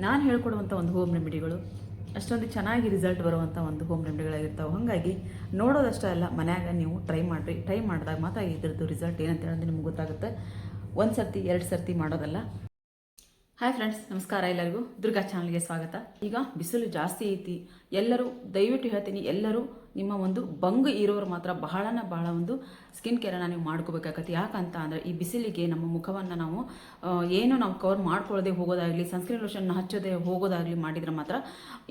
ನಾನು ಹೇಳ್ಕೊಡುವಂಥ ಒಂದು ಹೋಮ್ ರೆಮಿಡಿಗಳು ಅಷ್ಟೊಂದು ಚೆನ್ನಾಗಿ ರಿಸಲ್ಟ್ ಬರುವಂಥ ಒಂದು ಹೋಮ್ ರೆಮಿಡಿಗಳಾಗಿರ್ತಾವೆ. ಹಾಗಾಗಿ ನೋಡೋದಷ್ಟೇ ಅಲ್ಲ, ಮನ್ಯಾಗ ನೀವು ಟ್ರೈ ಮಾಡಿರಿ. ಟ್ರೈ ಮಾಡಿದಾಗ ಮಾತ್ರ ಇದ್ರದ್ದು ರಿಸಲ್ಟ್ ಏನಂತ ಹೇಳಿದ್ರೆ ನಿಮ್ಗೆ ಗೊತ್ತಾಗುತ್ತೆ. ಒಂದು ಸರ್ತಿ 2 ಸರ್ತಿ ಮಾಡೋದಲ್ಲ. ಹಾಯ್ ಫ್ರೆಂಡ್ಸ್, ನಮಸ್ಕಾರ. ಎಲ್ಲರಿಗೂ ದುರ್ಗಾ ಚಾನಲ್ಗೆ ಸ್ವಾಗತ. ಈಗ ಬಿಸಿಲು ಜಾಸ್ತಿ ಐತಿ. ಎಲ್ಲರೂ ದಯವಿಟ್ಟು ಹೇಳ್ತೀನಿ, ಎಲ್ಲರೂ ನಿಮ್ಮ ಒಂದು ಬಂಗು ಇರೋರು ಮಾತ್ರ ಬಹಳ ಒಂದು ಸ್ಕಿನ್ ಕೇರನ್ನು ನೀವು ಮಾಡ್ಕೋಬೇಕಾಗತ್ತೆ. ಯಾಕಂತ ಅಂದರೆ ಈ ಬಿಸಿಲಿಗೆ ನಮ್ಮ ಮುಖವನ್ನು ನಾವು ನಾವು ಕವರ್ ಮಾಡ್ಕೊಳ್ಳೋದೇ ಹೋಗೋದಾಗಲಿ, ಸನ್ಸ್ಕ್ರೀನ್ ಲೋಷನ್ ಹಚ್ಚೋದೇ ಹೋಗೋದಾಗಲಿ ಮಾಡಿದರೆ ಮಾತ್ರ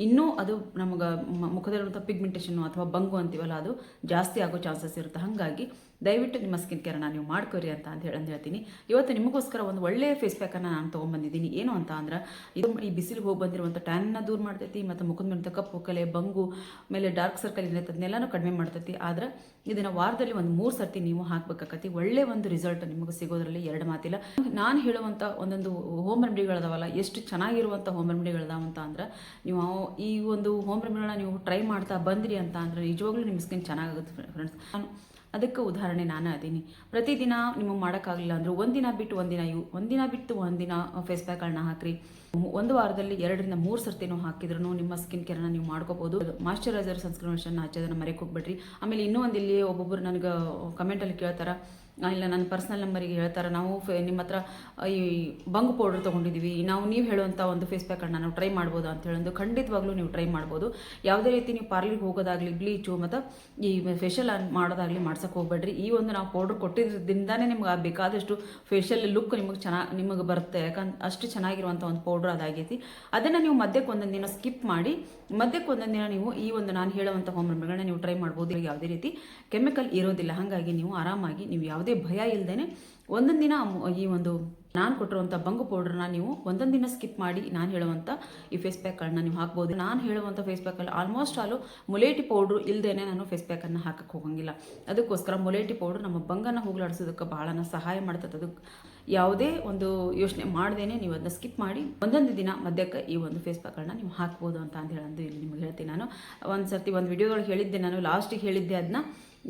ಇನ್ನೂ ಅದು ನಮಗೆ ಮುಖದಲ್ಲಿರುವಂಥ ಪಿಗ್ಮೆಂಟೇಷನ್ನು ಅಥವಾ ಬಂಗು ಅಂತೀವಲ್ಲ, ಅದು ಜಾಸ್ತಿ ಆಗೋ ಚಾನ್ಸಸ್ ಇರುತ್ತೆ. ಹಾಗಾಗಿ ದಯವಿಟ್ಟು ನಿಮ್ಮ ಸ್ಕಿನ್ ಕೇರನ್ನು ನೀವು ಮಾಡ್ಕೊರಿ ಅಂತ ಹೇಳ್ತೀನಿ. ಇವತ್ತು ನಿಮಗೋಸ್ಕರ ಒಂದು ಒಳ್ಳೆಯ ಫೇಸ್ ಪ್ಯಾಕನ್ನು ನಾನು ತೊಗೊಂಡ್ಬಂದಿದ್ದೀನಿ. ಏನು ಅಂತ ಅಂದ್ರೆ, ಇದು ಈ ಬಿಸಿಲಿಗೆ ಹೋಗಿ ಬಂದಿರುವಂಥ ಟ್ಯಾನ್ನ ದೂರ ಮಾಡ್ತೈತಿ, ಮತ್ತು ಮುಖದ ಮೇಲೆ ಕಪ್ಪು ಕಲೆ, ಬಂಗು, ಆಮೇಲೆ ಡಾರ್ಕ್ ಸರ್ಕಲ್ ಏನೈತೆ ಅದನ್ನೆಲ್ಲನೂ ಕಡಿಮೆ ಮಾಡ್ತೈತಿ. ಆದರೆ ಇದನ್ನು ವಾರದಲ್ಲಿ ಒಂದು 3 ಸರ್ತಿ ನೀವು ಹಾಕಬೇಕಾಗತ್ತೆ. ಒಳ್ಳೆ ಒಂದು ರಿಸಲ್ಟ್ ನಿಮಗೆ ಸಿಗೋದ್ರಲ್ಲಿ 2 ಮಾತಿಲ್ಲ. ನಾನು ಹೇಳುವಂಥ ಒಂದೊಂದು ಹೋಮ್ ರೆಮಿಡಿಗಳದಾವಲ್ಲ, ಎಷ್ಟು ಚೆನ್ನಾಗಿರುವಂಥ ಹೋಮ್ ರೆಮಿಡಿಗಳದಾವಂತ ಅಂದ್ರೆ, ನೀವು ಈ ಒಂದು ಹೋಮ್ ರೆಮಿಡಿಗಳನ್ನ ನೀವು ಟ್ರೈ ಮಾಡ್ತಾ ಬಂದ್ರಿ ಅಂತ ಅಂದರೆ ನಿಜವಾಗ್ಲೂ ನಿಮ್ಮ ಸ್ಕಿನ್ ಚೆನ್ನಾಗಾಗುತ್ತೆ ಫ್ರೆಂಡ್ಸ್. ಅದಕ್ಕೆ ಉದಾಹರಣೆ ನಾನು ಅದೀನಿ. ಪ್ರತಿದಿನ ನಿಮಗೆ ಮಾಡೋಕ್ಕಾಗಲಿಲ್ಲ ಅಂದರೆ ಒಂದಿನ ಬಿಟ್ಟು ಒಂದಿನ ಫೇಸ್ ಪ್ಯಾಕ್ಗಳನ್ನ ಹಾಕಿರಿ. ಒಂದು ವಾರದಲ್ಲಿ 2 ರಿಂದ 3 ಸರ್ತಿನೂ ಹಾಕಿದ್ರೂ ನಿಮ್ಮ ಸ್ಕಿನ್ ಕೇರನ್ನ ನೀವು ಮಾಡ್ಕೋಬೋದು. ಮಾಯ್ಶ್ಚರೈಸರ್, ಸನ್ಸ್ಕ್ರೀನ್ ಲೋಷನ್ ಹಚ್ಚೋದನ್ನು ಮರೆಯೋಕೆ ಹೋಗ್ಬೇಡ್ರಿ. ಆಮೇಲೆ ಇನ್ನೂ ಒಂದು ಇಲ್ಲಿ ಒಬ್ಬೊಬ್ಬರು ನನಗೆ ಕಮೆಂಟಲ್ಲಿ ಕೇಳ್ತಾರೆ, ಇಲ್ಲ ನನ್ನ ಪರ್ಸ್ನಲ್ ನಂಬರಿಗೆ ಹೇಳ್ತಾರೆ, ನಾವು ನಿಮ್ಮ ಹತ್ರ ಈ ಬಂಗು ಪೌಡರ್ ತೊಗೊಂಡಿದ್ದೀವಿ, ನೀವು ಹೇಳುವಂಥ ಒಂದು ಫೇಸ್ ಪ್ಯಾಕನ್ನು ನಾವು ಟ್ರೈ ಮಾಡ್ಬೋದು ಅಂತ ಹೇಳೋದು. ಖಂಡಿತವಾಗ್ಲೂ ನೀವು ಟ್ರೈ ಮಾಡ್ಬೋದು. ಯಾವುದೇ ರೀತಿ ನೀವು ಪಾರ್ಲರ್ಗೆ ಹೋಗೋದಾಗಲಿ, ಬ್ಲೀಚು ಮತ್ತು ಈ ಫೇಶಿಯಲ್ ಮಾಡೋದಾಗಲಿ ಮಾಡ್ಸೋಕೆ ಹೋಗ್ಬೇಡ್ರಿ. ಈ ಒಂದು ನಾವು ಪೌಡ್ರ್ ಕೊಟ್ಟಿದ್ದರಿಂದಾನೇ ನಿಮ್ಗೆ ಬೇಕಾದಷ್ಟು ಫೇಶಿಯಲ್ ಲುಕ್ ನಿಮಗೆ ಬರುತ್ತೆ. ಯಾಕಂದ್ರೆ ಅಷ್ಟು ಚೆನ್ನಾಗಿರುವಂಥ ಒಂದು ಪೌಡ್ರ್ ಅದಾಗೈತಿ. ಅದನ್ನು ನೀವು ಮಧ್ಯಕ್ಕೆ ಒಂದೊಂದು ದಿನ ಸ್ಕಿಪ್ ಮಾಡಿ, ಮಧ್ಯಕ್ಕೆ ಒಂದೊಂದು ದಿನ ನೀವು ಈ ಒಂದು ನಾನು ಹೇಳುವಂಥ ಹೋಮ್ ರೆಮಿಡಿಗಳನ್ನ ನೀವು ಟ್ರೈ ಮಾಡ್ಬೋದು. ಯಾವುದೇ ರೀತಿ ಕೆಮಿಕಲ್ ಇರೋದಿಲ್ಲ. ಹಾಗಾಗಿ ನೀವು ಆರಾಮಾಗಿ, ನೀವು ಯಾವುದೇ ಭಯ ಇಲ್ಲದೇ ಒಂದೊಂದು ದಿನ ಈ ಒಂದು ನಾನು ಕೊಟ್ಟಿರುವಂಥ ಬಂಗು ಪೌಡ್ರನ್ನ ನೀವು ಒಂದೊಂದು ದಿನ ಸ್ಕಿಪ್ ಮಾಡಿ ನಾನು ಹೇಳುವಂಥ ಈ ಫೇಸ್ ಪ್ಯಾಕ್ಗಳನ್ನ ನೀವು ಹಾಕ್ಬೋದು. ನಾನು ಹೇಳುವಂಥ ಫೇಸ್ ಪ್ಯಾಕಲ್ಲಿ ಆಲ್ಮೋಸ್ಟ್ ಮುಲೇಟಿ ಪೌಡ್ರು ಇಲ್ಲದೇ ನಾನು ಫೇಸ್ ಪ್ಯಾಕನ್ನು ಹಾಕಕ್ಕೆ ಹೋಗಂಗಿಲ್ಲ. ಅದಕ್ಕೋಸ್ಕರ ಮುಲೇಟಿ ಪೌಡ್ರ್ ನಮ್ಮ ಬಂಗನ್ನು ಹೋಗಲಾಡಿಸೋದಕ್ಕೆ ಬಹಳ ಸಹಾಯ ಮಾಡ್ತದೆ. ಅದು ಯಾವುದೇ ಒಂದು ಯೋಚನೆ ಮಾಡ್ದೇನೆ ನೀವು ಅದನ್ನ ಸ್ಕಿಪ್ ಮಾಡಿ ಒಂದೊಂದು ದಿನ ಮಧ್ಯಕ್ಕೆ ಈ ಒಂದು ಫೇಸ್ ಪ್ಯಾಕ್ಗಳನ್ನ ನೀವು ಹಾಕ್ಬೋದು ಅಂತ ಹೇಳಂದು ಇಲ್ಲಿ ನಿಮ್ಗೆ ಹೇಳ್ತೀನಿ. ನಾನು ಒಂದು ಸರ್ತಿ ಒಂದು ವಿಡಿಯೋದೊಳಗೆ ಹೇಳಿದ್ದೆ, ನಾನು ಲಾಸ್ಟಿಗೆ ಹೇಳಿದ್ದೆ. ಅದನ್ನ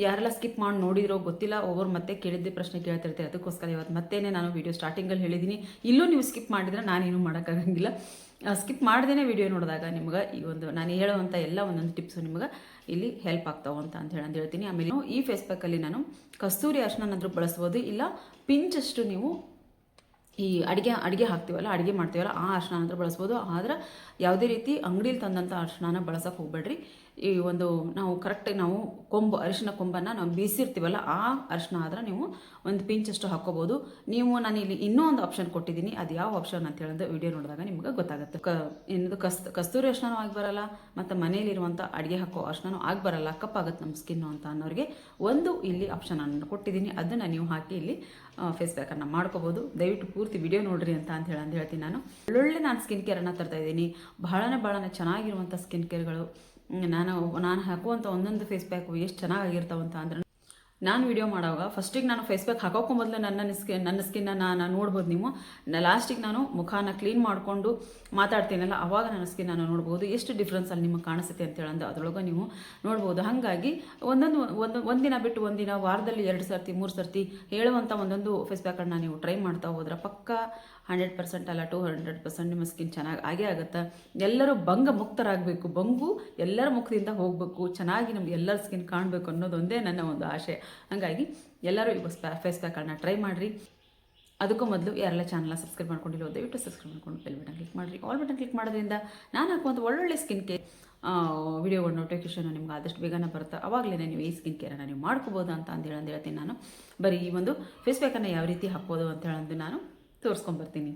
ಯಾರೆಲ್ಲ ಸ್ಕಿಪ್ ಮಾಡಿ ನೋಡಿರೋ ಗೊತ್ತಿಲ್ಲ, ಒಬ್ಬರು ಮತ್ತೆ ಕೇಳಿದ್ದೆ ಪ್ರಶ್ನೆ ಕೇಳ್ತಿರ್ತೀವಿ. ಅದಕ್ಕೋಸ್ಕರ ಇವತ್ತು ಮತ್ತೇನೆ ನಾನು ವಿಡಿಯೋ ಸ್ಟಾರ್ಟಿಂಗಲ್ಲಿ ಹೇಳಿದ್ದೀನಿ. ಇಲ್ಲೂ ನೀವು ಸ್ಕಿಪ್ ಮಾಡಿದರೆ ನಾನೇನು ಮಾಡೋಕ್ಕಾಗಂಗಿಲ್ಲ. ಸ್ಕಿಪ್ ಮಾಡ್ದೇ ವಿಡಿಯೋ ನೋಡಿದಾಗ ನಿಮ್ಗೆ ಈ ಒಂದು ನಾನು ಹೇಳುವಂಥ ಎಲ್ಲ ಒಂದೊಂದು ಟಿಪ್ಸು ನಿಮ್ಗೆ ಇಲ್ಲಿ ಹೆಲ್ಪ್ ಆಗ್ತಾವೆ ಅಂತ ಹೇಳ್ತೀನಿ. ಆಮೇಲೆ ಈ ಫೇಸ್ ಪ್ಯಾಕಲ್ಲಿ ನಾನು ಕಸ್ತೂರಿ ಅರಿಶಿನ ಬಳಸ್ಬೋದು, ಇಲ್ಲ ಪಿಂಚಷ್ಟು ನೀವು ಈ ಅಡುಗೆ ಹಾಕ್ತೀವಲ್ಲ, ಅಡುಗೆ ಮಾಡ್ತೀವಲ್ಲ ಆ ಅರಿಶಿನ ಬಳಸ್ಬೋದು. ಆದರೆ ಯಾವುದೇ ರೀತಿ ಅಂಗಡಿಲಿ ತಂದಂಥ ಅರಿಶಿನ ಬಳಸೋಕೆ ಹೋಗ್ಬೇಡ್ರಿ. ಈ ಒಂದು ನಾವು ಕರೆಕ್ಟಾಗಿ ನಾವು ಅರಿಶಿನ ಕೊಂಬನ್ನು ನಾವು ಬೀಸಿರ್ತೀವಲ್ಲ ಆ ಅರಿಶಿನ ಆದರೆ ನೀವು ಒಂದು ಪಿಂಚಷ್ಟು ಹಾಕ್ಕೋಬೋದು. ನಾನು ಇಲ್ಲಿ ಇನ್ನೂ ಒಂದು ಆಪ್ಷನ್ ಕೊಟ್ಟಿದ್ದೀನಿ. ಅದು ಯಾವ ಆಪ್ಷನ್ ಅಂತ ಹೇಳಿದ್ರೆ ವಿಡಿಯೋ ನೋಡಿದಾಗ ನಿಮ್ಗೆ ಗೊತ್ತಾಗುತ್ತೆ. ಕಸ್ತೂರಿ ಅರಿಶಿನೂ ಆಗಿ ಬರಲ್ಲ, ಮತ್ತು ಮನೆಯಲ್ಲಿರುವಂಥ ಅಡುಗೆ ಹಾಕೋ ಅರಿಶಿನೂ ಆಗಿ ಬರಲ್ಲ, ಕಪ್ಪಾಗುತ್ತೆ ನಮ್ಮ ಸ್ಕಿನ್ನು ಅಂತ ಅನ್ನೋರಿಗೆ ಒಂದು ಇಲ್ಲಿ ಆಪ್ಷನ್ ನಾನು ಕೊಟ್ಟಿದ್ದೀನಿ. ಅದನ್ನು ನೀವು ಹಾಕಿ ಇಲ್ಲಿ ಫೇಸ್ ಪ್ಯಾಕನ್ನು ಮಾಡ್ಕೋಬೋದು. ದಯವಿಟ್ಟು ಪೂರ್ತಿ ವಿಡಿಯೋ ನೋಡ್ರಿ ಅಂತ ಹೇಳ್ತೀನಿ. ಒಳ್ಳೊಳ್ಳೆ ನಾನು ಸ್ಕಿನ್ ಕೇರನ್ನು ತರ್ತಾ ಇದ್ದೀನಿ. ಬಹಳ ಚೆನ್ನಾಗಿರುವಂಥ ಸ್ಕಿನ್ ಕೇರ್ಗಳು. ನಾನು ಹಾಕುವಂಥ ಒಂದೊಂದು ಫೇಸ್ ಪ್ಯಾಕು ಎಷ್ಟು ಚೆನ್ನಾಗಿರ್ತಾವಂತ ಅಂದ್ರೆ, ನಾನು ವಿಡಿಯೋ ಮಾಡೋವಾಗ ಫಸ್ಟಿಗೆ ನಾನು ಫೇಸ್ ಪ್ಯಾಕ್ ಹಾಕೋಕ್ಕೂ ಮೊದಲು ನನ್ನ ಸ್ಕಿನ್ನ ನಾನು ನೋಡ್ಬೋದು. ನೀವು ಲಾಸ್ಟಿಗೆ ನಾನು ಮುಖಾನ ಕ್ಲೀನ್ ಮಾಡಿಕೊಂಡು ಮಾತಾಡ್ತೀನಲ್ಲ, ಆವಾಗ ನನ್ನ ಸ್ಕಿನ್ ನಾನು ನೋಡ್ಬೋದು ಎಷ್ಟು ಡಿಫ್ರೆನ್ಸಲ್ಲಿ ನಿಮಗೆ ಕಾಣಿಸುತ್ತೆ ಅಂತ ಹೇಳಂದು ಅದರೊಳಗೆ ನೀವು ನೋಡ್ಬೋದು. ಹಾಗಾಗಿ ಒಂದಿನ ಬಿಟ್ಟು ಒಂದಿನ, ವಾರದಲ್ಲಿ 2 ಸರ್ತಿ 3 ಸರ್ತಿ ಹೇಳುವಂಥ ಒಂದೊಂದು ಫೇಸ್ ಪ್ಯಾಕನ್ನು ನೀವು ಟ್ರೈ ಮಾಡ್ತಾ ಹೋದ್ರೆ ಪಕ್ಕ 100% ಅಲ್ಲ 200% ನಿಮ್ಮ ಸ್ಕಿನ್ ಚೆನ್ನಾಗಿ ಆಗೇ ಆಗುತ್ತೆ. ಎಲ್ಲರೂ ಮುಕ್ತರಾಗಬೇಕು, ಬಂಗು ಎಲ್ಲರ ಮುಖದಿಂದ ಹೋಗಬೇಕು, ಚೆನ್ನಾಗಿ ನಮ್ಗೆ ಎಲ್ಲರ ಸ್ಕಿನ್ ಕಾಣಬೇಕು ಅನ್ನೋದೊಂದೇ ನನ್ನ ಒಂದು ಆಶೆ. ಹಾಗಾಗಿ ಎಲ್ಲರೂ ಈ ಫೇಸ್ ಪ್ಯಾಕನ್ನು ಟ್ರೈ ಮಾಡಿರಿ. ಅದಕ್ಕೂ ಮೊದಲು ಯಾರೆಲ್ಲ ಚಾನಲ್ನ ಸಬ್ಸ್ಕ್ರೈಬ್ ಮಾಡ್ಕೊಂಡಿಲ್ಲ ದಯವಿಟ್ಟು ಸಬ್ಸ್ಕ್ರೈಬ್ ಮಾಡ್ಕೊಂಡು ಬೆಲ್ ಬಟನ್ ಕ್ಲಿಕ್ ಮಾಡಿರಿ. ಆಲ್ ಬಟನ್ ಕ್ಲಿಕ್ ಮಾಡೋದ್ರಿಂದ ನಾನು ಹಾಕುವಂಥ ಒಳ್ಳೊಳ್ಳೆ ಸ್ಕಿನ್ ಕೇರ್ ವಿಡಿಯೋಗಳ ನೋಟಿಫಿಕೇಷನ್ ನಿಮ್ಗೆ ಆದಷ್ಟು ಬೇಗನೆ ಬರುತ್ತೆ. ಆವಾಗಲೇ ನೀವು ಈ ಸ್ಕಿನ್ ಕೇರನ್ನು ನೀವು ಮಾಡ್ಕೋಬೋದು ಅಂತ ಹೇಳ್ತೀನಿ. ನಾನು ಬರೀ ಈ ಒಂದು ಫೇಸ್ ಪ್ಯಾಕನ್ನು ಯಾವ ರೀತಿ ಹಾಕ್ಬೋದು ಅಂತ ಹೇಳಂದು ನಾನು ತೋರಿಸ್ಕೊಂಬರ್ತೀನಿ.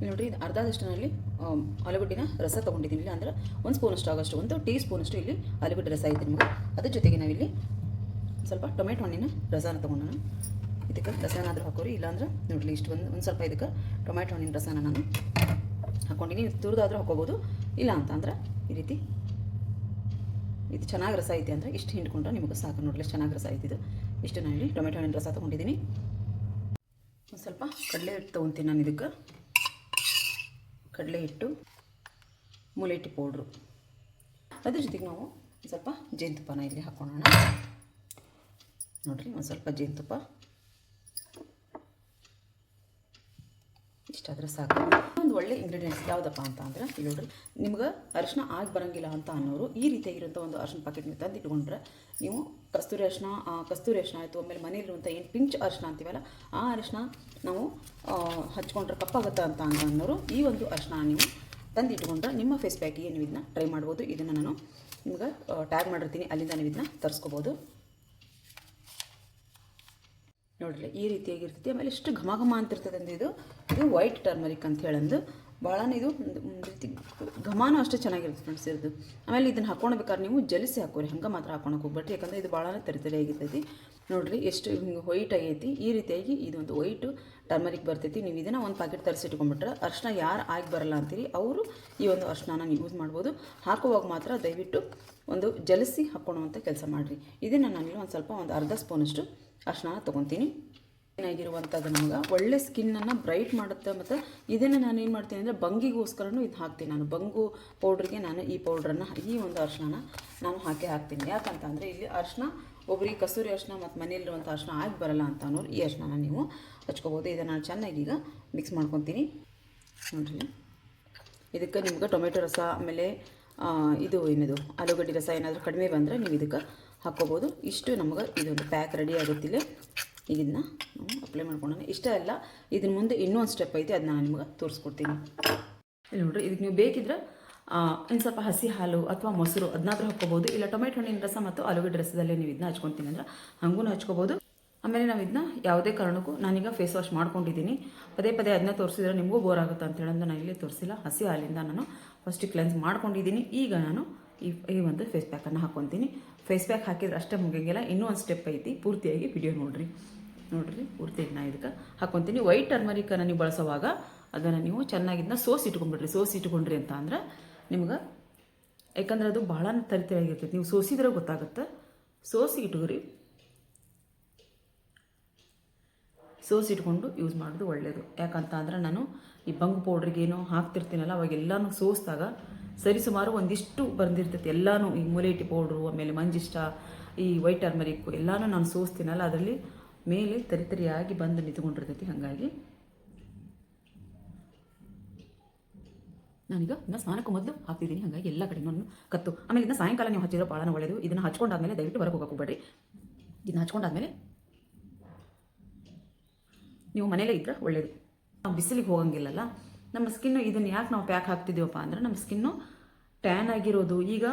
ನೋಡಿರಿ, ಇದು ಅರ್ಧದಷ್ಟಿನಲ್ಲಿ ಆಲೂಗಡ್ಡಿನ ರಸ ತೊಗೊಂಡಿದ್ದೀನಿ. ಇಲ್ಲ ಅಂದರೆ 1 ಸ್ಪೂನಷ್ಟು ಆಗೋಷ್ಟು, 1 ಟೀ ಸ್ಪೂನಷ್ಟು ಇಲ್ಲಿ ಆಲೂಗಡ್ಡೆ ರಸ ಐತೆ ನಿಮಗೆ. ಅದ್ರ ಜೊತೆಗೆ ನಾವಿಲ್ಲಿ ಸ್ವಲ್ಪ ಟೊಮೆಟೊ ಹಣ್ಣಿನ ರಸನ ತೊಗೊಂಡು ಇದಕ್ಕೆ ರಸನಾದರೂ ಹಾಕೋರಿ. ಇಲ್ಲಾಂದ್ರೆ ನೋಡಲಿ ಇಷ್ಟು ಒಂದು ಸ್ವಲ್ಪ ಇದಕ್ಕೆ ಟೊಮೆಟೊ ಹಣ್ಣಿನ ರಸನ ನಾನು ಹಾಕ್ಕೊಂಡಿನಿ. ತುರಿದಾದರೂ ಹಾಕೋಬೋದು, ಇಲ್ಲ ಅಂತಂದ್ರೆ ಈ ರೀತಿ ಇದು ಚೆನ್ನಾಗಿ ರಸ ಐತೆ ಅಂದರೆ ಇಷ್ಟು ಹಿಂಡ್ಕೊಂಡ್ರೆ ನಿಮಗೆ ಸಾಕು. ನೋಡಲಿ ಎಷ್ಟು ಚೆನ್ನಾಗಿ ರಸ ಐತಿದ್ದು. ಇಷ್ಟು ನಾನು ಇಲ್ಲಿ ಟೊಮೆಟೊ ಹಣ್ಣಿನ ರಸ ತೊಗೊಂಡಿದ್ದೀನಿ. ಸ್ವಲ್ಪ ಕಡಲೆ ಹಿಟ್ಟು ತೊಗೊತೀನಿ ನಾನು. ಇದಕ್ಕೆ ಕಡಲೆ ಹಿಟ್ಟು, ಮುಲೇಟಿ ಪೌಡ್ರು, ಅದ್ರ ಜೊತೆಗೆ ನಾವು ಸ್ವಲ್ಪ ಜೇನುತುಪ್ಪನ ಇಲ್ಲಿ ಹಾಕ್ಕೊಳ್ಳೋಣ. ನೋಡಿರಿ, ಒಂದು ಸ್ವಲ್ಪ ಜೇನುತುಪ್ಪ ಇಷ್ಟಾದರೆ ಸಾಕು. ಒಂದು ಒಳ್ಳೆ ಇಂಗ್ರೀಡಿಯೆಂಟ್ಸ್ ಯಾವುದಪ್ಪ ಅಂತ ಅಂದರೆ ಇಲ್ಲಿ ನೋಡ್ರಿ, ನಿಮ್ಗೆ ಅರಿಶಿನ ಆಗಿ ಬರೋಂಗಿಲ್ಲ ಅಂತ ಅನ್ನೋರು ಈ ರೀತಿಯಾಗಿರುವಂಥ ಒಂದು ಅರಿಶಿನ ಪ್ಯಾಕೆಟ್ ನೀವು ತಂದು ಇಟ್ಕೊಂಡ್ರೆ ನೀವು ಕಸ್ತೂರಿ ಅರಿಶಿನ ಆಯಿತು, ಆಮೇಲೆ ಮನೆಯಲ್ಲಿರುವಂಥ ಏನು ಪಿಂಚ್ ಅರಿಶಿನ ಅಂತೀವಲ್ಲ ಆ ಅರಿಶಿನ ನಾವು ಹಚ್ಕೊಂಡ್ರೆ ಕಪ್ಪಾಗುತ್ತೆ ಅಂತ ಅನ್ನೋರು ಈ ಒಂದು ಅರಿಶಿನ ನೀವು ತಂದು ಇಟ್ಕೊಂಡ್ರೆ ನಿಮ್ಮ ಫೇಸ್ ಪ್ಯಾಕಿಗೆ ನೀವು ಇದನ್ನ ಟ್ರೈ ಮಾಡ್ಬೋದು. ಇದನ್ನು ನಾನು ನಿಮ್ಗೆ ಟ್ಯಾಗ್ ಮಾಡಿರ್ತೀನಿ, ಅಲ್ಲಿಂದ ನೀವು ಇದನ್ನ ತರಿಸ್ಕೋಬೋದು. ನೋಡ್ರಿ ಈ ರೀತಿಯಾಗಿರ್ತೈತಿ. ಆಮೇಲೆ ಇಷ್ಟು ಘಮ ಘಮ ಅಂತಿರ್ತದೆ ಅಂದ್ರೆ ಇದು ವೈಟ್ ಟರ್ಮರಿಕ್ ಅಂತ ಹೇಳಂದು ಭಾಳನೇ ಇದು ಒಂದು ರೀತಿ ಘಮಾನೂ ಅಷ್ಟೇ ಚೆನ್ನಾಗಿರುತ್ತೆ ಫ್ರೆಂಡ್ಸ್ ಇರೋದು. ಆಮೇಲೆ ಇದನ್ನು ಹಾಕ್ಕೊಳ್ಬೇಕಾದ್ರೆ ನೀವು ಜಲಿಸಿ ಹಾಕೋರಿ, ಹಂಗೆ ಮಾತ್ರ ಹಾಕೊಳಕ್ಕೆ ಹೋಗ್ಬೇಡ್ರಿ, ಯಾಕಂದರೆ ಇದು ಭಾಳನೇ ತರಿತರಿಯಾಗಿರ್ತೈತಿ. ನೋಡಿರಿ ಎಷ್ಟು ಹಿಂಗೆ ವೈಟ್ ಆಗೈತಿ. ಈ ರೀತಿಯಾಗಿ ಇದೊಂದು ವೈಟು ಟರ್ಮರಿಕ್ ಬರ್ತೈತಿ. ನೀವು ಇದನ್ನು ಒಂದು ಪ್ಯಾಕೆಟ್ ತರಿಸಿಟ್ಕೊಂಡ್ಬಿಟ್ರೆ ಅರಿಶಿನ ಯಾರು ಆಗಿ ಬರಲ್ಲ ಅಂತೀರಿ ಅವರು ಈ ಒಂದು ಅರಿಶಿನ ನೀವು ಯೂಸ್ ಮಾಡ್ಬೋದು. ಹಾಕುವಾಗ ಮಾತ್ರ ದಯವಿಟ್ಟು ಒಂದು ಜಲಿಸಿ ಹಾಕ್ಕೊಳ್ಳುವಂಥ ಕೆಲಸ ಮಾಡಿರಿ. ಇದನ್ನು ನಾನಿಲ್ಲಿ ಒಂದು ಸ್ವಲ್ಪ ಒಂದು ಅರ್ಧ ಸ್ಪೂನಷ್ಟು ಅರಿಶಿನ ತೊಗೊತೀನಿ. ಏನಾಗಿರುವಂಥದ್ದು ನಮ್ಗೆ ಒಳ್ಳೆ ಸ್ಕಿನ್ನನ್ನು ಬ್ರೈಟ್ ಮಾಡುತ್ತೆ. ಮತ್ತು ಇದನ್ನು ನಾನು ಏನು ಮಾಡ್ತೀನಿ ಅಂದರೆ ಬಂಗಿಗೋಸ್ಕರನೂ ಇದು ಹಾಕ್ತೀನಿ ನಾನು. ಬಂಗು ಪೌಡ್ರಿಗೆ ನಾನು ಈ ಪೌಡ್ರನ್ನು, ಈ ಒಂದು ಅರಿಶಿನ ನಾನು ಹಾಕ್ತೀನಿ. ಯಾಕಂತ ಅಂದರೆ ಇಲ್ಲಿ ಅರಿಶಿನ ಒಬ್ಬರಿಗೆ ಕಸೂರಿ ಅರಿಶಿನ ಮತ್ತು ಮನೆಯಲ್ಲಿರುವಂಥ ಅರಿಶಿನ ಆಗಿ ಬರಲ್ಲ ಅಂತ ಅನ್ನೋರು ಈ ಅರಿಶಿನ ನೀವು ಹಚ್ಕೋಬೋದು. ಇದನ್ನು ನಾನು ಚೆನ್ನಾಗಿ ಈಗ ಮಿಕ್ಸ್ ಮಾಡ್ಕೊತೀನಿ. ನೋಡಿರಿ, ಇದಕ್ಕೆ ನಿಮ್ಗೆ ಟೊಮೆಟೊ ರಸ ಆಮೇಲೆ ಇದು ಏನಿದು ಆಲೂಗಡ್ಡೆ ರಸ ಏನಾದರೂ ಕಡಿಮೆ ಬಂದರೆ ನೀವು ಇದಕ್ಕೆ ಹಾಕ್ಕೋಬೋದು. ಇಷ್ಟು ನಮ್ಗೆ ಇದೊಂದು ಪ್ಯಾಕ್ ರೆಡಿ ಆಗುತ್ತಿಲ್ಲ. ಇದನ್ನು ನಾವು ಅಪ್ಲೈ ಮಾಡ್ಕೊಂಡಾನೆ. ಇಷ್ಟ ಅಲ್ಲ, ಇದ್ರ ಮುಂದೆ ಇನ್ನೊಂದು ಸ್ಟೆಪ್ ಐತೆ, ಅದನ್ನ ನಾನು ನಿಮ್ಗೆ ತೋರಿಸ್ಕೊಡ್ತೀನಿ. ಇಲ್ಲಿ ನೋಡಿರಿ, ಇದಕ್ಕೆ ನೀವು ಬೇಕಿದ್ರೆ ಇನ್ನು ಸ್ವಲ್ಪ ಹಸಿ ಹಾಲು ಅಥವಾ ಮೊಸರು ಅದನ್ನಾದ್ರೂ ಹಾಕ್ಕೋಬೋದು. ಇಲ್ಲ ಟೊಮೆಟೊ ಹಣ್ಣಿನ ರಸ ಮತ್ತು ಆಲೂಗಡ್ಡೆ ರಸದಲ್ಲೇ ನೀವು ಇದನ್ನ ಹಚ್ಕೊತೀನಿ ಅಂದ್ರೆ ಹಂಗೂ ಹಚ್ಕೋಬೋದು. ಆಮೇಲೆ ನಾವು ಇದನ್ನ ಯಾವುದೇ ಕಾರಣಕ್ಕೂ ನಾನೀಗ ಫೇಸ್ ವಾಶ್ ಮಾಡ್ಕೊಂಡಿದ್ದೀನಿ. ಪದೇ ಪದೇ ಅದನ್ನ ತೋರಿಸಿದ್ರೆ ನಿಮಗೂ ಬೋರ್ ಆಗುತ್ತೆ ಅಂತ ಹೇಳೋದು ನಾನು ಇಲ್ಲಿ ತೋರಿಸಿಲ್ಲ. ಹಸಿ ಹಾಲಿಂದ ನಾನು ಫಸ್ಟ್ ಕ್ಲೆನ್ಸ್ ಮಾಡ್ಕೊಂಡಿದ್ದೀನಿ. ಈಗ ನಾನು ಈ ಒಂದು ಫೇಸ್ ಪ್ಯಾಕನ್ನು ಹಾಕ್ಕೊತೀನಿ. ಫೇಸ್ ಪ್ಯಾಕ್ ಹಾಕಿದ್ರೆ ಅಷ್ಟೇ ಮುಗಿಯಂಗಿಲ್ಲ, ಇನ್ನೂ ಒಂದು ಸ್ಟೆಪ್ ಐತಿ. ಪೂರ್ತಿಯಾಗಿ ವಿಡಿಯೋ ನೋಡಿರಿ ಪೂರ್ತಿಯಾಗಿ ನಾನು ಇದಕ್ಕೆ ಹಾಕ್ಕೊತೀನಿ. ವೈಟ್ ಟರ್ಮರಿಕನ್ನು ನೀವು ಬಳಸೋವಾಗ ಅದನ್ನು ನೀವು ಚೆನ್ನಾಗಿ ಇದನ್ನ ಸೋಸಿಟ್ಕೊಂಡ್ರಿ ಅಂತ ಅಂದ್ರೆ ನಿಮ್ಗೆ, ಯಾಕಂದ್ರೆ ಅದು ಭಾಳ ತರಿತರಿಯಾಗಿರ್ತೈತಿ. ನೀವು ಸೋಸಿದ್ರೆ ಗೊತ್ತಾಗುತ್ತೆ. ಸೋಸಿಟ್ಕೊಂಡು ಯೂಸ್ ಮಾಡೋದು ಒಳ್ಳೆಯದು. ಯಾಕಂತ ಅಂದ್ರೆ ನಾನು ಈ ಬಂಗು ಪೌಡ್ರಿಗೇನೋ ಹಾಕ್ತಿರ್ತೀನಲ್ಲ ಅವಾಗೆಲ್ಲನೂ ಸೋಸಿದಾಗ ಸರಿಸುಮಾರು ಒಂದಿಷ್ಟು ಬಂದಿರ್ತೈತಿ ಎಲ್ಲನೂ. ಈ ಮುಲೇಟಿ ಪೌಡ್ರು, ಆಮೇಲೆ ಮಂಜಿಷ್ಟ, ಈ ವೈಟ್ ಟರ್ಮರಿಕ್ಕು ಎಲ್ಲನೂ ನಾನು ಸೋಸ್ತೀನಲ್ಲ ಅದರಲ್ಲಿ ಮೇಲೆ ತರಿತರಿಯಾಗಿ ಬಂದು ನಿಂತ್ಕೊಂಡಿರ್ತೈತಿ. ಹಾಗಾಗಿ ನಾನೀಗ ಇದನ್ನ ಸ್ನಾನಕ್ಕೂ ಮೊದಲು ಹಾಕ್ತಿದ್ದೀನಿ. ಹಾಗಾಗಿ ಎಲ್ಲ ಕಡೆನೂ ಕತ್ತು. ಆಮೇಲೆ ಇದನ್ನ ಸಾಯಂಕಾಲ ನೀವು ಹಚ್ಚಿದ್ರೆ ಭಾಳ ಒಳ್ಳೆಯದು. ಇದನ್ನು ಹಚ್ಕೊಂಡಾದ್ಮೇಲೆ ದಯವಿಟ್ಟು ಹೊರಗೆ ಹೋಗಕ್ಕೆ ಹೋಗ್ಬೇಡ್ರಿ. ಇದನ್ನ ಹಚ್ಕೊಂಡಾದ್ಮೇಲೆ ನೀವು ಮನೇಲೇ ಇದ್ರೆ ಒಳ್ಳೆಯದು. ನಾವು ಬಿಸಿಲಿಗೆ ಹೋಗಂಗಿಲ್ಲಲ್ಲ ನಮ್ಮ ಸ್ಕಿನ್ನು. ಇದನ್ನು ಯಾಕೆ ನಾವು ಪ್ಯಾಕ್ ಹಾಕ್ತಿದ್ದೀವಪ್ಪ ಅಂದ್ರೆ ನಮ್ಮ ಸ್ಕಿನ್ನು ಟ್ಯಾನ್ ಆಗಿರೋದು. ಈಗ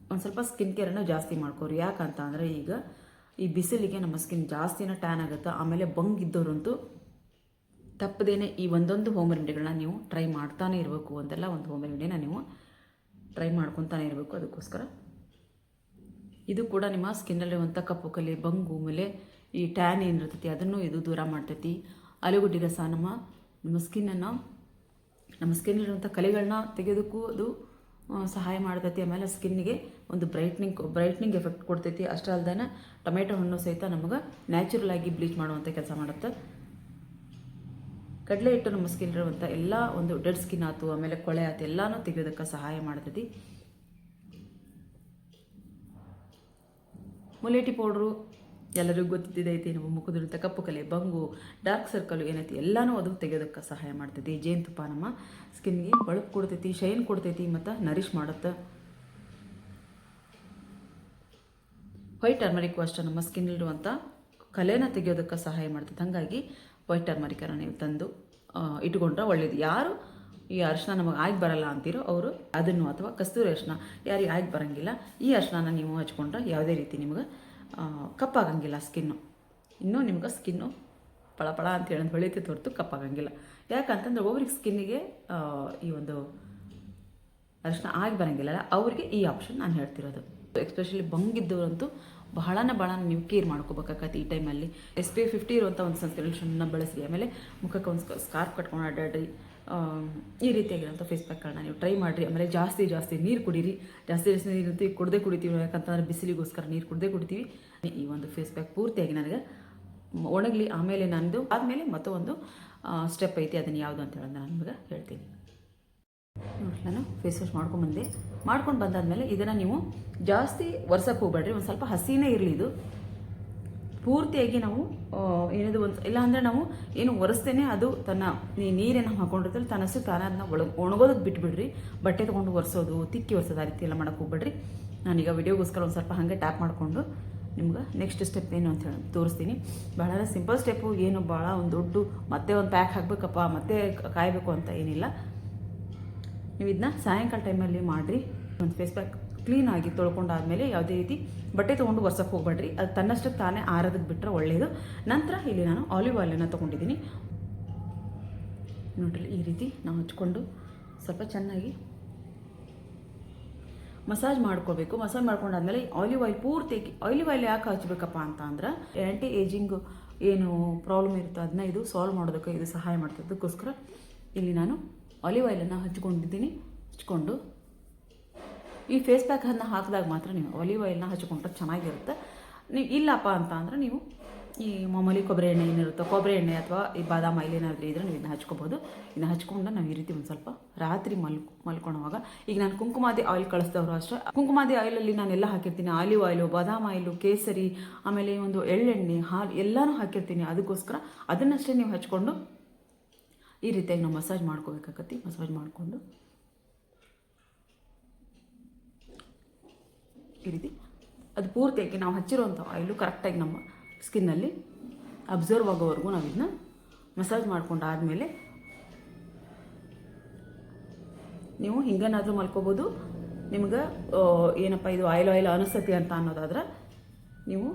ಒಂದು ಸ್ವಲ್ಪ ಸ್ಕಿನ್ ಕೇರನ್ನು ಜಾಸ್ತಿ ಮಾಡ್ಕೋರಿ. ಯಾಕಂತ ಅಂದರೆ ಈಗ ಈ ಬಿಸಿಲಿಗೆ ನಮ್ಮ ಸ್ಕಿನ್ ಜಾಸ್ತಿನ ಟ್ಯಾನ್ ಆಗುತ್ತೆ. ಆಮೇಲೆ ಬಂಗಿದ್ದವರಂತೂ ತಪ್ಪದೇನೆ ಈ ಒಂದೊಂದು ಹೋಮ್ ರೆಮಿಡಿಗಳನ್ನ ನೀವು ಟ್ರೈ ಮಾಡ್ತಾನೆ ಇರಬೇಕು. ಒಂದಲ್ಲ ಒಂದು ಹೋಮ್ ರೆಮಿಡಿನ ನೀವು ಟ್ರೈ ಮಾಡ್ಕೊತಾನೆ ಇರಬೇಕು. ಅದಕ್ಕೋಸ್ಕರ ಇದು ಕೂಡ ನಿಮ್ಮ ಸ್ಕಿನ್ನಲ್ಲಿರುವಂಥ ಕಪ್ಪು ಕಲೆ, ಬಂಗು, ಆಮೇಲೆ ಈ ಟ್ಯಾನ್ ಏನಿರ್ತೈತಿ ಅದನ್ನು ಇದು ದೂರ ಮಾಡ್ತೈತಿ. ಆಲೂಗಡ್ಡೆ ರಸ ನಮ್ಮ ಸ್ಕಿನ್ನನ್ನು, ನಮ್ಮ ಸ್ಕಿನ್ನಲ್ಲಿರುವಂಥ ಕಲೆಗಳನ್ನ ತೆಗೆಯೋದಕ್ಕೂ ಅದು ಸಹಾಯ ಮಾಡ್ತೈತಿ. ಆಮೇಲೆ ಸ್ಕಿನ್ನಿಗೆ ಒಂದು ಬ್ರೈಟ್ನಿಂಗ್ ಎಫೆಕ್ಟ್ ಕೊಡ್ತೈತಿ. ಅಷ್ಟೇ ಅಲ್ದೇ ಟೊಮೆಟೊ ಹಣ್ಣು ಸಹಿತ ನಮಗೆ ನ್ಯಾಚುರಲ್ ಆಗಿ ಬ್ಲೀಚ್ ಮಾಡುವಂಥ ಕೆಲಸ ಮಾಡುತ್ತೆ. ಕಡಲೆ ಹಿಟ್ಟು ನಮ್ಮ ಸ್ಕಿನ್ ಇರುವಂಥ ಎಲ್ಲ ಒಂದು ಡೆಡ್ ಸ್ಕಿನ್ ಆಯ್ತು, ಆಮೇಲೆ ಕೊಳೆ ಆಯ್ತು ಎಲ್ಲನೂ ತೆಗೆಯೋದಕ್ಕೆ ಸಹಾಯ ಮಾಡ್ತೈತಿ. ಮುಲೇಟಿ ಪೌಡ್ರು ಎಲ್ಲರಿಗೂ ಗೊತ್ತಿದ್ದೈತಿ. ನಮ್ಮ ಮುಖದಿರುವಂಥ ಕಪ್ಪು ಕಲೆ, ಬಂಗು, ಡಾರ್ಕ್ ಸರ್ಕಲು ಏನೈತಿ ಎಲ್ಲನೂ ಅದು ತೆಗೆಯೋದಕ್ಕೆ ಸಹಾಯ ಮಾಡ್ತೈತಿ. ಜೇನುತುಪ್ಪ ನಮ್ಮ ಸ್ಕಿನ್ಗೆ ಬಳುಕು ಕೊಡ್ತೈತಿ, ಶೈನ್ ಕೊಡ್ತೈತಿ ಮತ್ತು ನರಿಶ್ ಮಾಡುತ್ತೆ. ವೈಟ್ ಟರ್ಮರಿಕ್ ಅಷ್ಟೇ ನಮ್ಮ ಸ್ಕಿನ್ನಲ್ಲಿರುವಂಥ ಕಲೆನ ತೆಗೆಯೋದಕ್ಕೆ ಸಹಾಯ ಮಾಡ್ತೈತಿ. ಹಾಗಾಗಿ ವೈಟ್ ಟರ್ಮರಿಕನ್ನು ನೀವು ತಂದು ಇಟ್ಕೊಂಡ್ರೆ ಒಳ್ಳೇದು. ಯಾರು ಈ ಅರಿಶಿನ ನಮಗೆ ಆಗಿ ಬರಲ್ಲ ಅಂತೀರೋ ಅವರು ಅದನ್ನು, ಅಥವಾ ಕಸ್ತೂರಿ ಅರಿಶಿನ ಯಾರಿಗೆ ಆಗಿ ಬರೋಂಗಿಲ್ಲ ಈ ಅರಿಶಿನ ನೀವು ಹಚ್ಕೊಂಡ್ರೆ ಯಾವುದೇ ರೀತಿ ನಿಮ್ಗೆ ಕಪ್ಪಾಗಂಗಿಲ್ಲ ಸ್ಕಿನ್ನು. ಇನ್ನೂ ನಿಮ್ಗೆ ಸ್ಕಿನ್ನು ಪಳಪಳ ಅಂತ ಹೇಳೋದು ಹೊಳಿತೈತೆ ಹೊರತು ಕಪ್ಪಾಗಂಗಿಲ್ಲ. ಯಾಕಂತಂದ್ರೆ ಒಬ್ರಿಗೆ ಸ್ಕಿನ್ನಿಗೆ ಈ ಒಂದು ಅರಿಶಿನ ಆಗಿ ಬರೋಂಗಿಲ್ಲ, ಅವ್ರಿಗೆ ಈ ಆಪ್ಷನ್ ನಾನು ಹೇಳ್ತಿರೋದು. ಎಸ್ಪೆಷಲಿ ಬಂಗಿದ್ದವರಂತೂ ಭಾಳ ನೀವು ಕೇರ್ ಮಾಡ್ಕೋಬೇಕಾಗತ್ತೆ ಈ ಟೈಮಲ್ಲಿ. SPF 50 ಇರುವಂಥ ಒಂದು ಸನ್ಸ್ಕ್ರೀನ್ನ ಬಳಸಿ, ಆಮೇಲೆ ಮುಖಕ್ಕೆ ಒಂದು ಸ್ಕಾರ್ಫ್ ಕಟ್ಕೊಂಡು ಅಡ್ಡಾಡ್ರಿ. ಈ ರೀತಿಯಾಗಿರೋಂಥ ಫೇಸ್ ಪ್ಯಾಕ್ಗಳನ್ನ ನೀವು ಟ್ರೈ ಮಾಡಿರಿ. ಆಮೇಲೆ ಜಾಸ್ತಿ ನೀರು ಕುಡೀರಿ. ಜಾಸ್ತಿ ನೀರು ಕುಡಿತೀವಿ. ಯಾಕಂತಂದ್ರೆ ಬಿಸಿಲಿಗೋಸ್ಕರ ನೀರು ಕುಡಿತೀವಿ. ಈ ಒಂದು ಫೇಸ್ ಪ್ಯಾಕ್ ಪೂರ್ತಿಯಾಗಿ ನನಗೆ ಒಣಗಲಿ, ಆಮೇಲೆ ನಂದು ಆದಮೇಲೆ ಮತ್ತೊಂದು ಸ್ಟೆಪ್ ಐತಿ, ಅದನ್ನು ಯಾವುದು ಅಂತ ಹೇಳೋದು ನಾನು ನಿಮಗೆ ಹೇಳ್ತೀನಿ. ನೋಡಿ, ನಾನು ಫೇಸ್ ವಾಶ್ ಮಾಡ್ಕೊಂಡು ಬಂದಾದಮೇಲೆ ಇದನ್ನು ನೀವು ಜಾಸ್ತಿ ಒರ್ಸಕ್ಕೆ ಹೋಗ್ಬೇಡ್ರಿ, ಒಂದು ಸ್ವಲ್ಪ ಹಸಿನೇ ಇರಲಿ. ಇದು ಪೂರ್ತಿಯಾಗಿ ನಾವು ಏನಿದು ಇಲ್ಲ ಅಂದರೆ ನಾವು ಏನು ಒರೆಸ್ತೇನೆ ಅದು ತನ್ನ ನೀರೇನು ಹಾಕೊಂಡಿರ್ತಲ್ಲ ತನ್ನಷ್ಟು ತಾನೇ ಅದನ್ನ ಒಣಗೋದಕ್ಕೆ ಬಿಟ್ಬಿಡ್ರಿ. ಬಟ್ಟೆ ತೊಗೊಂಡು ಒರೆಸೋದು, ತಿಕ್ಕಿ ಒರೆಸೋದು ಆ ರೀತಿ ಎಲ್ಲ ಮಾಡೋಕ್ಕೆ ಹೋಗ್ಬೇಡ್ರಿ. ನಾನೀಗ ವಿಡಿಯೋಗೋಸ್ಕರ ಒಂದು ಸ್ವಲ್ಪ ಹಾಗೆ ಟ್ಯಾಪ್ ಮಾಡಿಕೊಂಡು ನಿಮ್ಗೆ ನೆಕ್ಸ್ಟ್ ಸ್ಟೆಪ್ ಏನು ಅಂತ ಹೇಳಿ ತೋರಿಸ್ತೀನಿ. ಭಾಳ ಸಿಂಪಲ್ ಸ್ಟೆಪ್ಪು, ಏನು ಭಾಳ ಒಂದು ದೊಡ್ಡ ಮತ್ತೆ ಒಂದು ಪ್ಯಾಕ್ ಹಾಕಬೇಕಪ್ಪ ಮತ್ತೆ ಕಾಯಬೇಕು ಅಂತ ಏನಿಲ್ಲ. ನೀವು ಇದನ್ನ ಸಾಯಂಕಾಲ ಟೈಮಲ್ಲಿ ಮಾಡಿರಿ. ಒಂದು ಫೇಸ್ ಪ್ಯಾಕ್ ಕ್ಲೀನಾಗಿ ತೊಳ್ಕೊಂಡಾದ್ಮೇಲೆ ಯಾವುದೇ ರೀತಿ ಬಟ್ಟೆ ತೊಗೊಂಡು ಒರ್ಸಕ್ಕೆ ಹೋಗ್ಬೇಡ್ರಿ. ಅದು ತನ್ನಷ್ಟಕ್ಕೆ ತಾನೇ ಆರೋದಕ್ಕೆ ಬಿಟ್ಟರೆ ಒಳ್ಳೆಯದು. ನಂತರ ಇಲ್ಲಿ ನಾನು ಆಲಿವ್ ಆಯಿಲನ್ನು ತೊಗೊಂಡಿದ್ದೀನಿ. ನೋಡ್ರಿ, ಈ ರೀತಿ ನಾವು ಹಚ್ಕೊಂಡು ಸ್ವಲ್ಪ ಚೆನ್ನಾಗಿ ಮಸಾಜ್ ಮಾಡ್ಕೋಬೇಕು. ಮಸಾಜ್ ಮಾಡ್ಕೊಂಡಾದ್ಮೇಲೆ ಆಲಿವ್ ಆಯಿಲ್ ಪೂರ್ತಿಯಾಗಿ, ಆಲಿವ್ ಆಯಿಲ್ ಯಾಕೆ ಹಚ್ಚಬೇಕಪ್ಪ ಅಂತ ಅಂದ್ರೆ ಆ್ಯಂಟಿ ಏಜಿಂಗ್ ಏನು ಪ್ರಾಬ್ಲಮ್ ಇರುತ್ತೋ ಅದನ್ನ ಇದು ಸಾಲ್ವ್ ಮಾಡೋದಕ್ಕೆ ಇದು ಸಹಾಯ ಮಾಡ್ತದೆ. ಅದಕ್ಕೋಸ್ಕರ ಇಲ್ಲಿ ನಾನು ಆಲಿವ್ ಆಯಿಲನ್ನು ಹಚ್ಕೊಂಡು ಈ ಫೇಸ್ ಪ್ಯಾಕನ್ನು ಹಾಕಿದಾಗ ಮಾತ್ರ ನೀವು ಆಲಿವ್ ಆಯಿಲ್ನ ಹಚ್ಕೊಂಡ್ರೆ ಚೆನ್ನಾಗಿರುತ್ತೆ. ನೀವು ಇಲ್ಲಪ್ಪ ಅಂತ ಅಂದ್ರೆ ನೀವು ಈ ಮಾಮೂಲಿ ಕೊಬ್ಬರಿ ಎಣ್ಣೆ ಏನಿರುತ್ತೋ, ಕೊಬ್ಬರಿ ಎಣ್ಣೆ ಅಥವಾ ಈ ಬಾದಾಮ್ ಆಯಿಲ್ ಏನಾದರೂ ಇದ್ರೆ ನೀವು ಇದನ್ನ ಹಚ್ಕೋಬೋದು. ಇದನ್ನ ಹಚ್ಕೊಂಡು ನಾವು ಈ ರೀತಿ ಒಂದು ಸ್ವಲ್ಪ ರಾತ್ರಿ ಮಲ್ಕೊಳ್ಳೋವಾಗ, ಈಗ ನಾನು ಕುಂಕುಮಾದಿ ಆಯಿಲ್ ಕಳಿಸ್ದವರು ಅಷ್ಟೇ, ಕುಂಕುಮಾದಿ ಆಯಿಲಲ್ಲಿ ನಾನೆಲ್ಲ ಹಾಕಿರ್ತೀನಿ. ಆಲಿವ್ ಆಯಿಲು, ಬಾದಾಮ್ ಆಯಿಲು, ಕೇಸರಿ, ಆಮೇಲೆ ಒಂದು ಎಳ್ಳೆಣ್ಣೆ, ಹಾಲು ಎಲ್ಲನೂ ಹಾಕಿರ್ತೀನಿ. ಅದಕ್ಕೋಸ್ಕರ ಅದನ್ನಷ್ಟೇ ನೀವು ಹಚ್ಕೊಂಡು ಈ ರೀತಿಯಾಗಿ ನಾವು ಮಸಾಜ್ ಮಾಡ್ಕೋಬೇಕಾಗತ್ತೆ. ಮಸಾಜ್ ಮಾಡಿಕೊಂಡು ಈ ರೀತಿ ಅದು ಪೂರ್ತಿಯಾಗಿ ನಾವು ಹಚ್ಚಿರುವಂಥ ಆಯಿಲು ಕರೆಕ್ಟಾಗಿ ನಮ್ಮ ಸ್ಕಿನ್ನಲ್ಲಿ ಅಬ್ಸರ್ವ್ ಆಗೋವರೆಗೂ ನಾವು ಇದನ್ನ ಮಸಾಜ್ ಮಾಡ್ಕೊಂಡಾದಮೇಲೆ ನೀವು ಹಿಂಗೇನಾದರೂ ಮಲ್ಕೋಬೋದು. ನಿಮ್ಗೆ ಏನಪ್ಪ ಇದು ಆಯಿಲ್ ಅನಿಸ್ತತಿ ಅಂತ ಅನ್ನೋದಾದ್ರೆ ನೀವು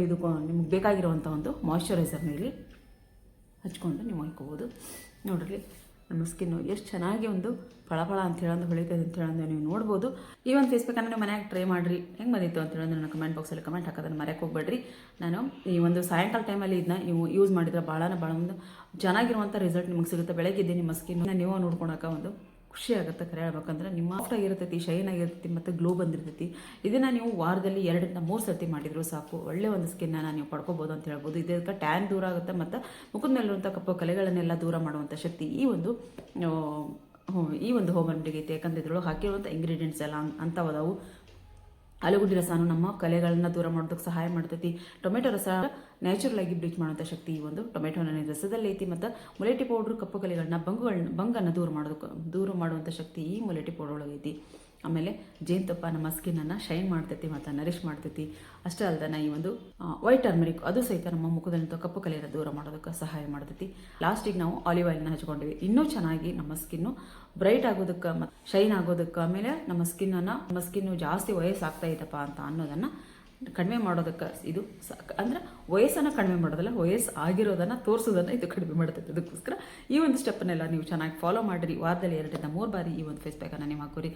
ಇದು ನಿಮ್ಗೆ ಬೇಕಾಗಿರುವಂಥ ಒಂದು ಮಾಯ್ಶ್ಚರೈಸರ್ನ ಇಲ್ಲಿ ಹಚ್ಕೊಂಡು ನೀವು ಮಲ್ಕೋಬೋದು. ನೋಡ್ರಿ, ನಮ್ಮ ಸ್ಕಿನ್ನು ಎಷ್ಟು ಚೆನ್ನಾಗಿ ಒಂದು ಫಳಫಳ ಅಂತ ಹೇಳೋದು ಹೊಳಿತದೆ ಅಂತ ಹೇಳೋದು ನೀವು ನೋಡ್ಬೋದು. ಈ ಒಂದು ಫೇಸ್ ಪ್ಯಾಕನ್ನು ನೀವು ಮನೆಯಾಗಿ ಟ್ರೈ ಮಾಡಿರಿ. ಹೆಂಗೆ ಬಂದಿತ್ತು ಅಂತ ಹೇಳೋದು ನನ್ನ ಕಮೆಂಟ್ ಬಾಕ್ಸಲ್ಲಿ ಕಮೆಂಟ್ ಹಾಕೋದನ್ನು ಮರೆಯೋಕೆ ಹೋಗ್ಬೇಡ್ರಿ. ನಾನು ಈ ಒಂದು ಸಾಯಂಕಾಲ ಟೈಮಲ್ಲಿ ಇದನ್ನ ನೀವು ಯೂಸ್ ಮಾಡಿದ್ರೆ ಭಾಳ ಒಂದು ಚೆನ್ನಾಗಿರುವಂಥ ರಿಸಲ್ಟ್ ನಿಮಗೆ ಸಿಗುತ್ತೆ. ಬೆಳಗ್ಗೆ ನಿಮ್ಮ ಸ್ಕಿನ್ನ ನೀವು ನೋಡ್ಕೊಳಕ್ಕೆ ಒಂದು ಖುಷಿ ಆಗುತ್ತೆ. ಕರೆ ಹೇಳ್ಬೇಕಂದ್ರೆ ನಿಮ್ಮ ಸಾಫ್ಟ್ ಆಗಿರ್ತೈತಿ, ಶೈನ್ ಆಗಿರ್ತೈತಿ ಮತ್ತು ಗ್ಲೋ ಬಂದಿರ್ತೈತಿ. ಇದನ್ನು ನೀವು ವಾರದಲ್ಲಿ 2 ರಿಂದ 3 ಸರ್ತಿ ಮಾಡಿದ್ರು ಸಾಕು, ಒಳ್ಳೆ ಒಂದು ಸ್ಕಿನ್ನ ನೀವು ಪಡ್ಕೋಬೋದು ಅಂತ ಹೇಳ್ಬೋದು. ಇದಕ್ಕೆ ಟ್ಯಾನ್ ದೂರ ಆಗುತ್ತೆ ಮತ್ತು ಮುಖದ ಮೇಲಿರುವಂಥ ಕಪ್ಪು ಕಲೆಗಳನ್ನೆಲ್ಲ ದೂರ ಮಾಡುವಂಥ ಶಕ್ತಿ ಈ ಒಂದು ಹೋಮ್ ರೆಮಿಡಿಗೆ ಐತೆ. ಯಾಕಂದ್ರೆ ಇದ್ರೊಳಗೆ ಹಾಕಿರುವಂಥ ಇಂಗ್ರೀಡಿಯೆಂಟ್ಸ್ ಎಲ್ಲ ಅಂಥವದಾವು. ಆಲೂಗಡ್ಡೆ ರಸನು ನಮ್ಮ ಕಲೆಗಳನ್ನ ದೂರ ಮಾಡೋದಕ್ಕೆ ಸಹಾಯ ಮಾಡ್ತೈತಿ. ಟೊಮೆಟೊ ರಸ ನ್ಯಾಚುರಲ್ ಆಗಿ ಬ್ಲೀಚ್ ಮಾಡುವಂಥ ಶಕ್ತಿ ಈ ಒಂದು ಟೊಮೆಟೊನ ರಸದಲ್ಲಿ ಐತಿ. ಮತ್ತು ಮುಲೇಟಿ ಪೌಡ್ರು ಕಪ್ಪು ಕಲೆಗಳನ್ನ ಬಂಗನ್ನು ದೂರ ಮಾಡುವಂಥ ಶಕ್ತಿ ಈ ಮುಲೇಟಿ ಪೌಡ್ರ್ ಒಳಗೆ ಐತಿ. ಆಮೇಲೆ ಜೇನುತುಪ್ಪ ನಮ್ಮ ಸ್ಕಿನ್ನನ್ನು ಶೈನ್ ಮಾಡ್ತೈತಿ ಮತ್ತು ನರಿಶ್ ಮಾಡ್ತೈತಿ. ಅಷ್ಟೇ ಅಲ್ಲದೆ ಈ ಒಂದು ವೈಟ್ ಟರ್ಮರಿಕ್ ಅದು ಸಹಿತ ನಮ್ಮ ಮುಖದಲ್ಲಿಂತ ಕಪ್ಪು ಕಲೆಯನ್ನು ದೂರ ಮಾಡೋದಕ್ಕೆ ಸಹಾಯ ಮಾಡ್ತೈತಿ. ಲಾಸ್ಟಿಗೆ ನಾವು ಆಲಿವ್ ಆಯಿಲ್ನ ಹಚ್ಕೊಂಡಿವಿ. ಇನ್ನೂ ಚೆನ್ನಾಗಿ ನಮ್ಮ ಸ್ಕಿನ್ನು ಬ್ರೈಟ್ ಆಗೋದಕ್ಕೆ ಮತ್ತು ಶೈನ್ ಆಗೋದಕ್ಕೆ, ಆಮೇಲೆ ನಮ್ಮ ಸ್ಕಿನ್ನು ಜಾಸ್ತಿ ವಯಸ್ಸಾಗ್ತಾ ಇದೆಯಪ್ಪ ಅಂತ ಅನ್ನೋದನ್ನು ಕಡಿಮೆ ಮಾಡೋದಕ್ಕೆ ಇದು ಅಂದರೆ ವಯಸ್ಸನ್ನು ಕಡಿಮೆ ಮಾಡೋದಲ್ಲ, ವಯಸ್ಸು ಆಗಿರೋದನ್ನು ತೋರಿಸೋದನ್ನು ಇದು ಕಡಿಮೆ ಮಾಡ್ತೈತೆ. ಅದಕ್ಕೋಸ್ಕರ ಈ ಒಂದು ಸ್ಟೆಪ್ಪನ್ನೆಲ್ಲ ನೀವು ಚೆನ್ನಾಗಿ ಫಾಲೋ ಮಾಡಿರಿ. ವಾರದಲ್ಲಿ 2 ರಿಂದ 3 ಬಾರಿ ಈ ಒಂದು ಫೇಸ್ ಪ್ಯಾಕನ್ನು ನೀವು ಹಾಕೋರಿ.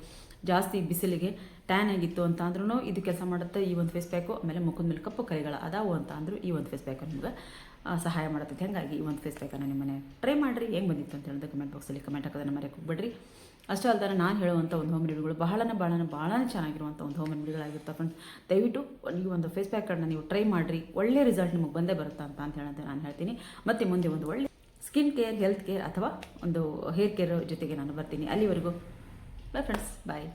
ಜಾಸ್ತಿ ಬಿಸಿಲಿಗೆ ಟ್ಯಾನ್ ಆಗಿತ್ತು ಅಂತ ಅಂದ್ರೂ ಇದು ಕೆಲಸ ಮಾಡುತ್ತೆ ಈ ಒಂದು ಫೇಸ್ ಪ್ಯಾಕು. ಆಮೇಲೆ ಮುಖದ ಮೇಲೆ ಕಪ್ಪು ಕಲೆಗಳು ಅದಾವು ಅಂತ ಅಂದರೂ ಈ ಒಂದು ಫೇಸ್ ಪ್ಯಾಕ್ ನಿಮ್ಗೆ ಸಹಾಯ ಮಾಡುತ್ತೆ. ಹಾಗಾಗಿ ಈ ಒಂದು ಫೇಸ್ ಪ್ಯಾಕನ್ನು ನಿಮ್ಮ ಮನೆ ಟ್ರೈ ಮಾಡಿರಿ. ಹೆಂಗೆ ಬಂದಿತ್ತು ಅಂತ ಹೇಳಿದ್ರೆ ಕಮೆಂಟ್ ಬಾಕ್ಸಲ್ಲಿ ಕಮೆಂಟ್ ಹಾಕೋದನ್ನು ಮರೆಯೋಕೆ ಹೋಗ್ಬೇಡ್ರಿ. ಅಷ್ಟೇ ಅಲ್ಲದೆ ನಾನು ಹೇಳುವಂಥ ಒಂದು ಹೋಮ್ ರೆಮಿಡಿಗಳು ಭಾಳ ಚೆನ್ನಾಗಿರುವಂಥ ಒಂದು ಹೋಮ್ ರೆಮಿಡಿಗಳಾಗಿರ್ತವೆ ಫ್ರೆಂಡ್ಸ್. ದಯವಿಟ್ಟು ಈ ಒಂದು ಫೇಸ್ ಪ್ಯಾಕನ್ನು ನೀವು ಟ್ರೈ ಮಾಡಿರಿ. ಒಳ್ಳೆ ರಿಸಲ್ಟ್ ನಿಮಗೆ ಬಂದೇ ಬರುತ್ತಾ ಅಂತ ಹೇಳೋದು ನಾನು ಹೇಳ್ತೀನಿ. ಮತ್ತು ಮುಂದೆ ಒಂದು ಒಳ್ಳೆ ಸ್ಕಿನ್ ಕೇರ್, ಹೆಲ್ತ್ ಕೇರ್ ಅಥವಾ ಒಂದು ಹೇರ್ ಕೇರ್ ಜೊತೆಗೆ ನಾನು ಬರ್ತೀನಿ. ಅಲ್ಲಿವರೆಗೂ ಬಾಯ್ ಫ್ರೆಂಡ್ಸ್, ಬಾಯ್.